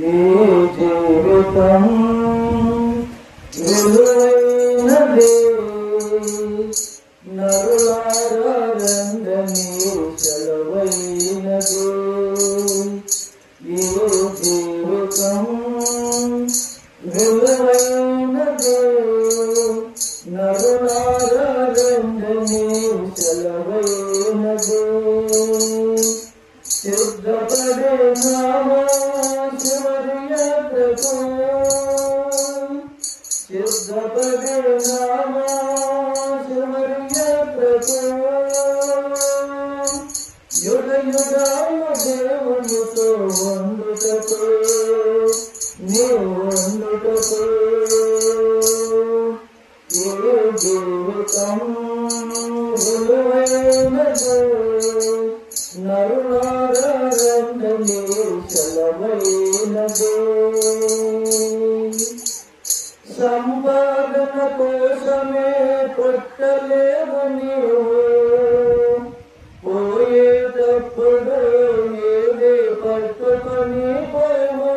ఈ జీవితం విలువైనది నరులారా రంగని సెలవైనది ఈ జీవితం విలువైనది నరులారా రంగని సెలవైనది సిద్ధపడే నామా శివరియాత్రకు సిద్ధపడే నామా శివరియాత్రకు యుగ యుగాల దేవునితో వండుటకు నీవు వండుటకు ఈ జీవితం విలువైనది నరులారా రంగని సెలవైనది సంపాదన కోసమే పుట్టలేదు నీవు పోయేటప్పుడు ఏది పట్టుకొని పోవు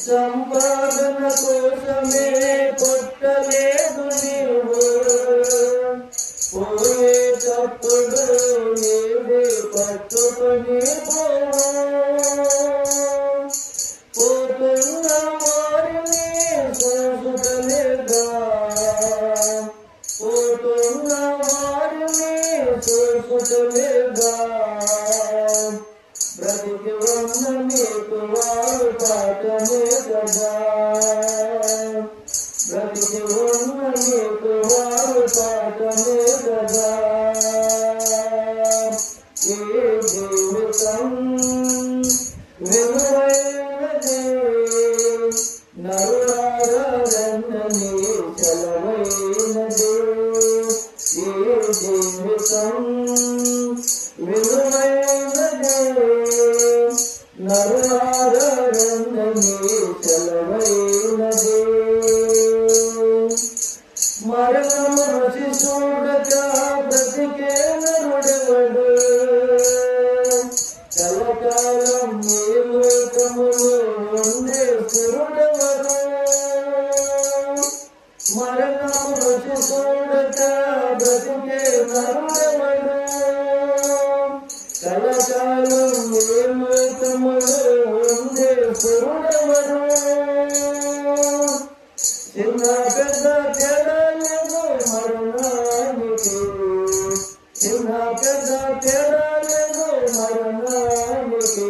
సంపాదన కోసమే పుట్టలేదు నీవు పోయేటప్పుడు ఏది పట్టుకొని పోవు పోతున్న వారిని చూసుటలేదా పోతున్న వారిని చూసుటలేదా బ్రతికి ఉన్న నీకు వారు పాఠమే కదా బ్రతికి ఉన్న నీకు వారు పాఠమే కదా ఈ జీవితం విలువైనది నరులారా రంగని సెలవైనది ఈ జీవితం విలువైనది నరులారా రంగని సెలవైనది మరణము రుచి చూడక బ్రతికే నరుడెవడు కలకాలం ఈ లోకములో ఉండే సురుడెవడు మరణము రుచి చూడక బ్రతికే నరుడెవడు కలకాలం ఈ లోకములో ఉండే సురుడెవడు చిన్న పెద్ద తేడా లేదు మరణానికి చిన్న పెద్ద తేడా లేదు మరణానికి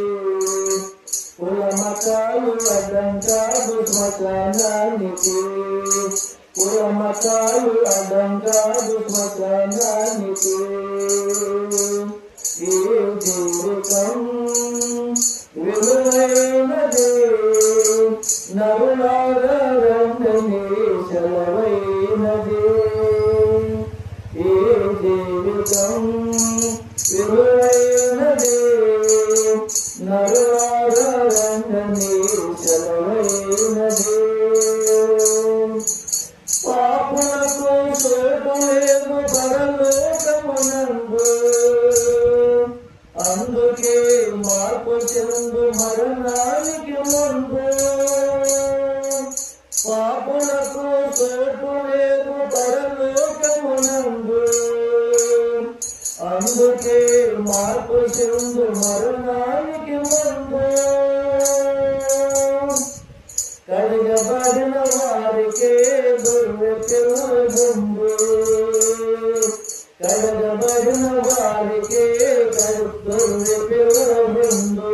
కుల మతాలు అడ్డం కాదు శ్మశానానికి కుల మతాలు అడ్డం కాదు శ్మశానానికి ఈ జీవితం విలువైనది నరులారా రంగని సెలవైనది ఈ జీవితం విలువైనది నరులారా రంగని సెలవైనది పాపులకు చోటు లేదు పరలోకమునందు అందుకే మార్పు చెందు మరణానికి ముందు పాపులకు చోటు లేదు పరలోకమునందు అందుకే మార్పు చెందు మరణానికి ముందు కడిగబడిన వారికే దుర్వ్యక్తుల గుండు కడగబడిన వారికే దుర్వ్యక్తుల గుండు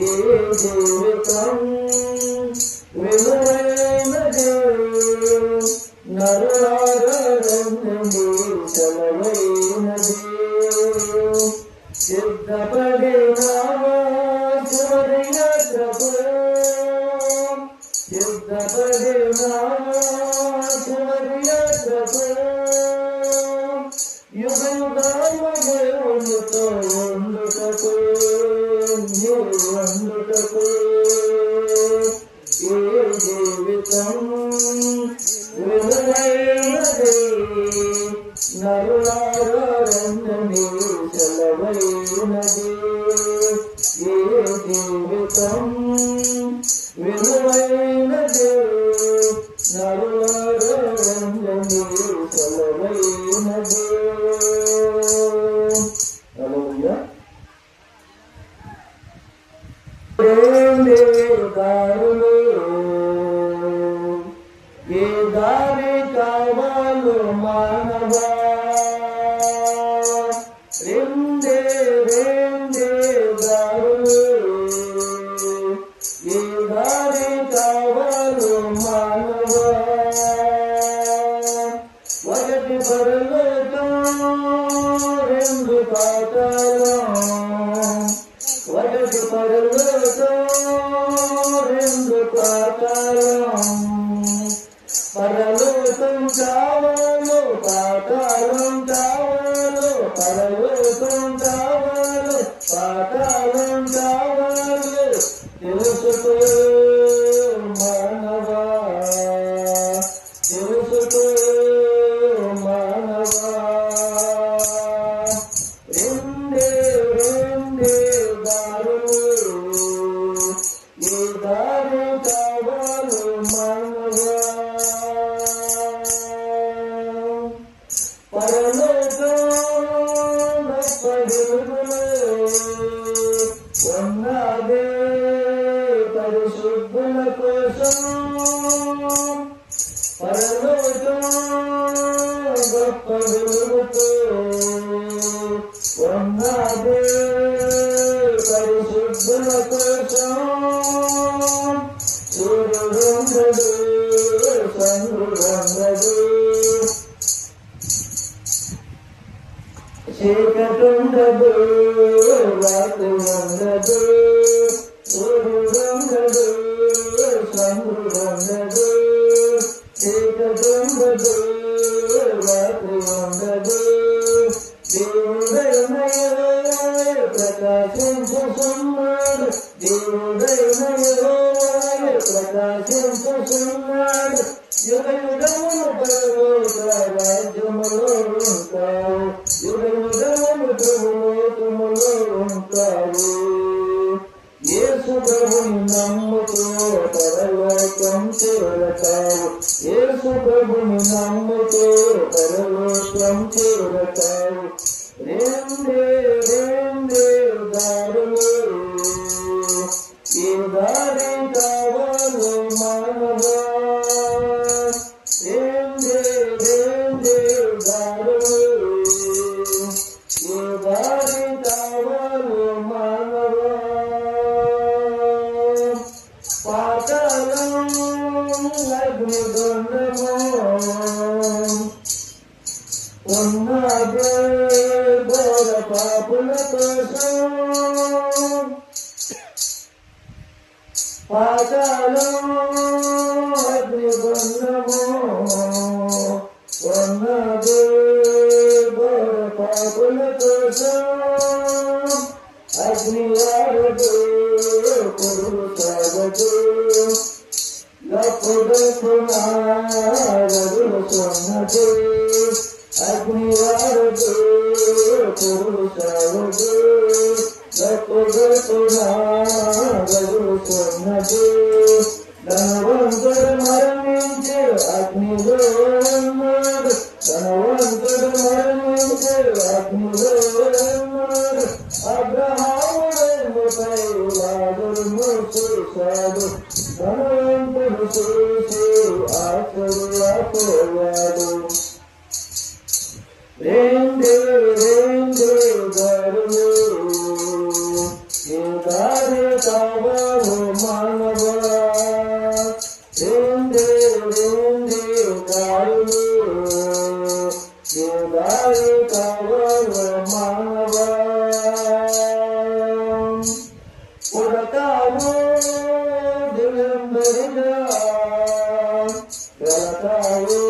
ఈ జీవితం విలువైనది నరులారా రంగని సెలవైనది సిద్ధపడే నామా శివరియాత్రకు సిద్ధపడే నామా శివరియాత్రకు యుగ యుగాల దేవునితో వండుటకు నీవు వండుటకు ఈ జీవితం విలువైనది నరులారా రంగని సెలవైనది ఈ మానవా రెండే దారులు ఈ దారి కావాలి మానవా ఒకటి పరలోకం రెండు పాతాళం ఒకటి పరలోకం రెండు పాతాళం పరలోకం కావాలో పాతాళం కావాలో పరలోకం కావాలో పాతాళం కావాలో తెలుసుకో మానవా తెలుసుకో మానవా రెండే దారులు ఈ దారి కావాలి మానవా పరలోకం పరుగులు ఉన్నదే పరిశుద్ధుల కోసం పరలోకం గొప్ప వెలుగుతో ఉన్నదే పరిశుద్ధుల కోసం సూర్యుడుండడు చంద్రుడుండడు చీకటుండదు రాత్రి ఉండదు సూర్యుడుండడు చంద్రుడుండడు చీకటుండదు రాత్రి ఉండదు దేవుడైనయో ప్రకాశించుచున్నాడు దేవుడైనయో ప్రకాశించుచున్నాడు యుగ యుగములు పరలోక రాజ్యములో ఉంటావు యుగ యుగములు ప్రభులోకములో ఉంటావు యేసు ప్రభుని నమ్ముతూ పరలోకం చేరతావు యేసు ప్రభుని నమ్ముతూ పరలోకం చేరతావు రెండే దారులు ఈ దారి కావాలి మానవా రెండే దారులు ఈ దారి కావాలి మానవా పాతాళం అగ్నిగుండము ఉన్నదే ఘోర పాపుల కోసం పాతాళం అగ్నిగుండము ఉన్నదే ఘోర పాపుల కోసం అగ్ని ఆడదు కొడుకు సాగదు లప్పుడున్నది అగ్ని ఆడదు కొడుకు సాగదు లప్పుడున్నది ధనవంతుడు మరణించి అగ్నిలో ఉన్నాడు ధనవంతుడు మరణించి అగ్నిలో ఉన్నాడు అబ్రహాముపై లాజరును చూశాడు ధనవంతుడు చూసి ఆశ్చర్యపోయాడు రెండే దారులు ఈ దారి కావాలి మానవా రెండే దారులు ఈ దారి కావాలి మానవా పుడతావు దిగంబరిగా వెళతావు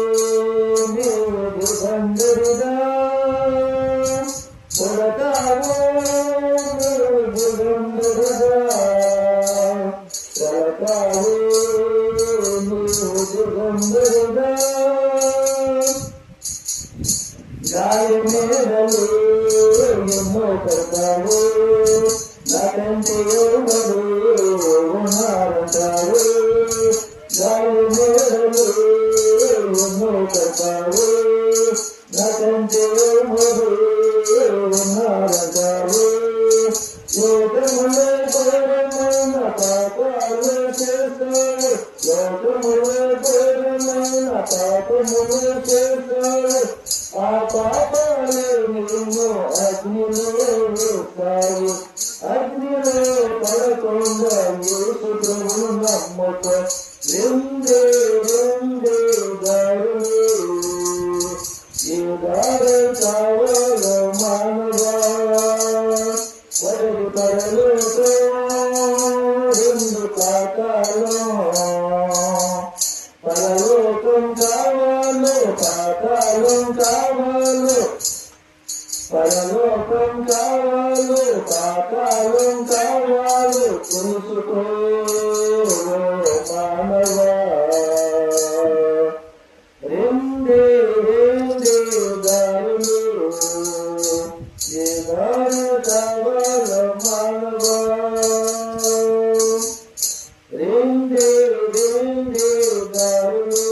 నీవు దిగంబరిగా పుడతావు నీవు దిగంబరిగా వెళతావు నీవు దిగంబరిగా గాయమేరలు ఎన్నో కడతావు నాకంటే ఎవరు ఉన్నారంటారు గాయమేరలు ఎన్నో కడతావు నాకంటే ఎవరు ఉన్నారంటారు లోకములే ఘోరమైన పాపాలు చేస్తారు లోకములే ఘోరమైన పాపములు చేశాడు ఆ పాపాలే నిన్ను అగ్నిలో వేస్తాయి అగ్నిలో పడకుండా యేసు ప్రభువు నమ్మక రెండే దారులు ఈ దారి కావాల మానవా ఒకటి పరలోకం రెండు పాతాళం పరలోకం కావాలో పాతాళం కావాలో పరలోకం కావాలో పాతాళం కావాలో తెలుసుకో మానవా రెండే దారులు ఏ దారి కావాల మానవా రెండే దారులు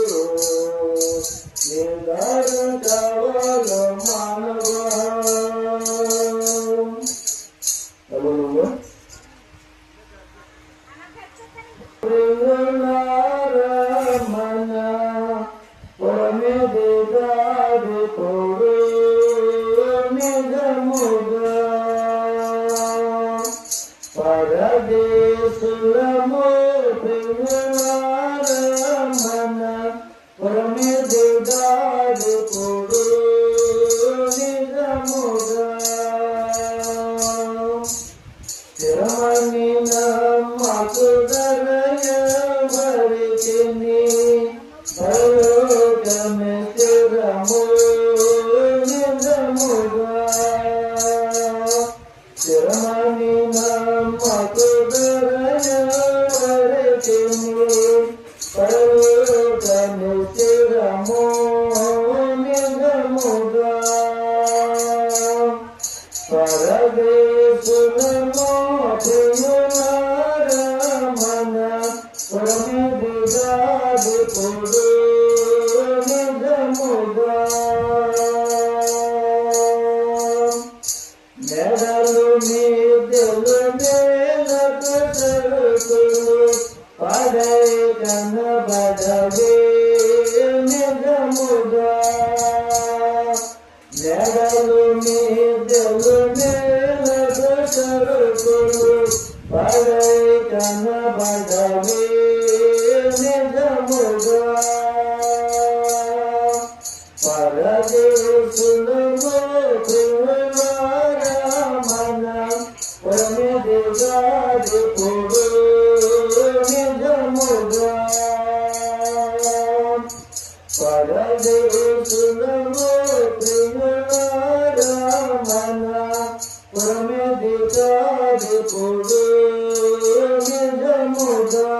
ఏ దారి కావాల మానవా మన పొరమెదాది పొడు నిజముగా పరదేశులము మన పొరమెదాది పొడు నిజముగా స్థిరమని మాకు దరయవరికిని పరలోకమే స్థిరము నిజముగా స్థిరమని మాకు దరయవరికిని పరలోకమే స్థిరము నిజముగా పరదేశులము మన పొరమెదాది పొడు నిజముగా మెడలు నిధులు నేలకు సరుకులు పడై కనబడవే నిజముగా మెడలు నిధులు నేలకు సరుకులు పడై కనబడవే నిజముగా పరదేశులము మన పొరమెదాది పొడు నిజముగా పరదేశులము మన పొరమెదాది పొడు నిజముగా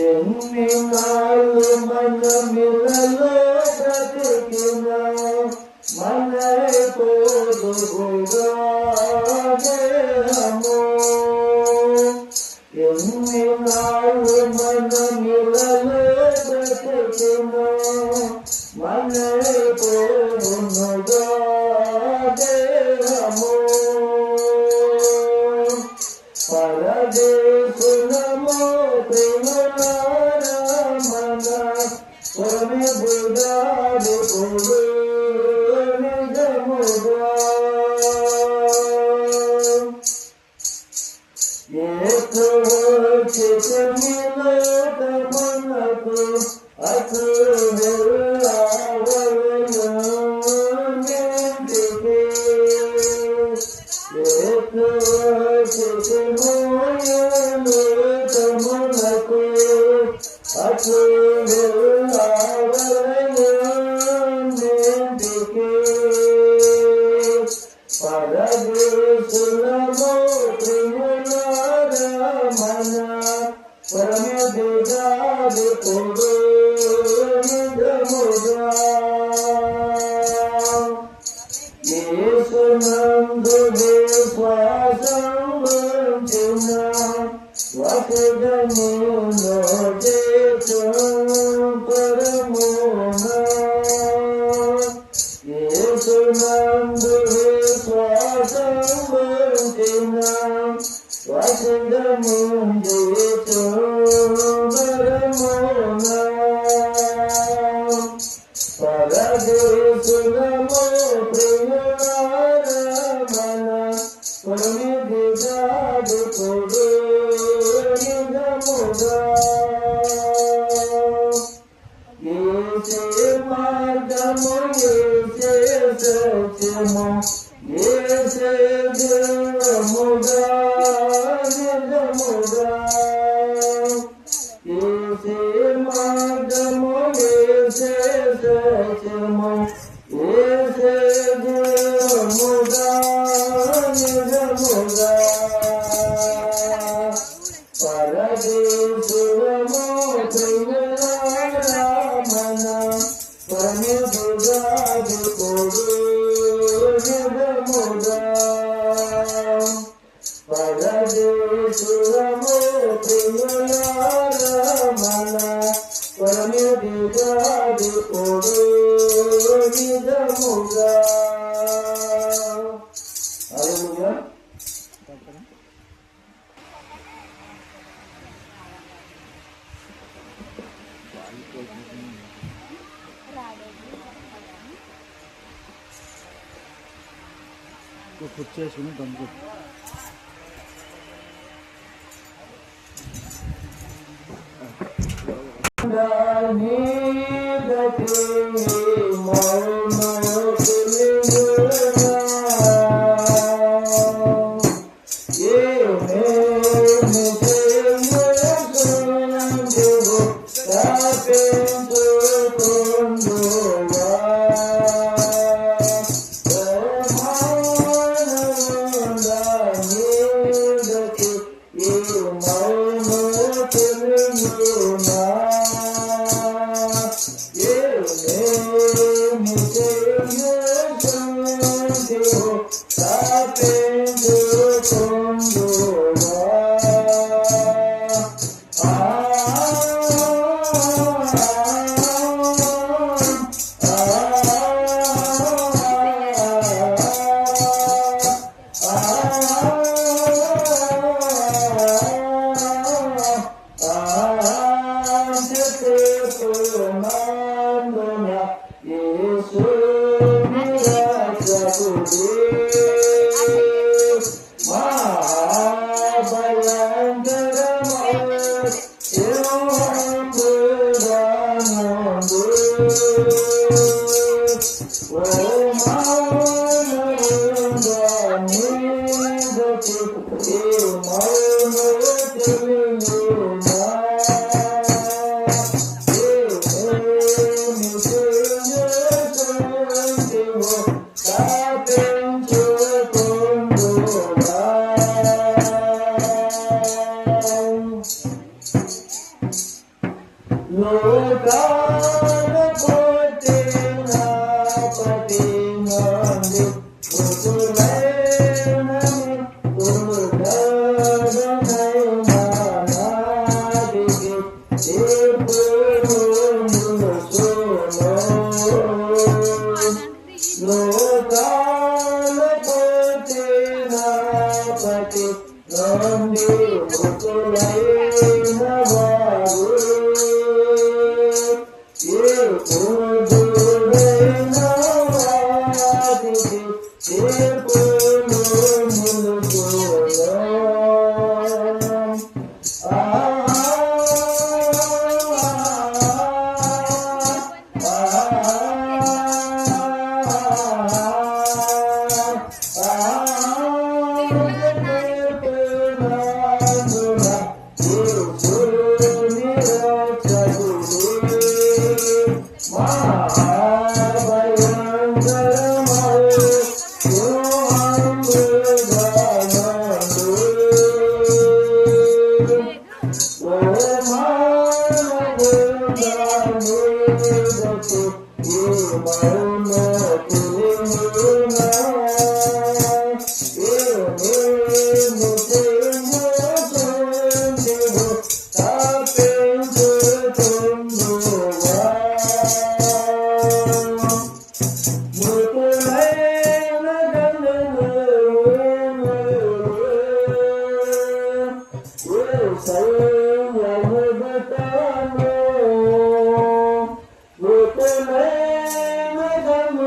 ఎన్ని నాళ్ళు మన మిలలో బ్రతికిన మన పొదుగుగా దేహము ఎన్ని నాళ్ళు మన మిలలో బ్రతికిన మన పొదుగుగా దేహము పరదేశులము మన పొరమెదాది పొడు నిజముగా చితమిలోకమునకు అటు చితములకు అటు ఏసే మార్గము ఏసే సత్యము ఏసే జీవముగా నిజముగా ఏసే మార్గము ఏసే సత్యము ఏసే జీవముగా నిజముగా పరదేశురము ప్రియులారామన పరమదుగాది కొడు నిజముగా పరదేశురము ప్రియులారామన పరమదుగాది కొడు నిజముగా. హల్లెలూయా. కూర్చేసుకుని దమ్ము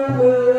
Amen.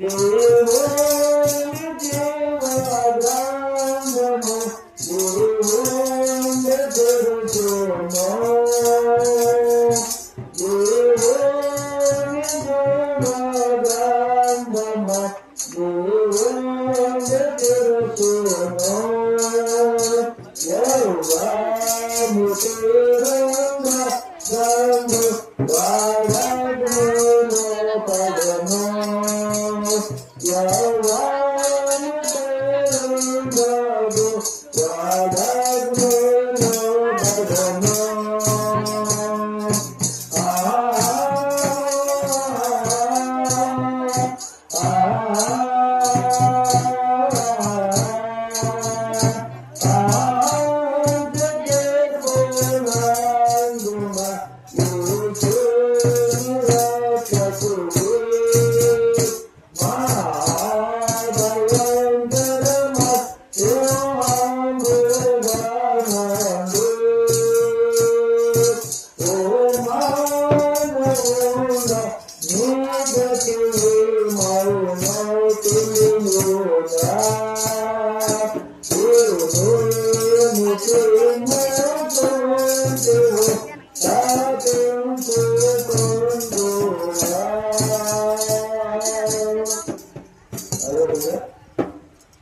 దేవుని జీవగ్రంథము దేవుని తెరుచును. దేవుని జీవగ్రంథము దేవుని తెరుచును. యెహోవాను పేరున గ్రంథము వాడగును పదము. యెహోవాను పేరున వాడగును పదము. Hallelujah.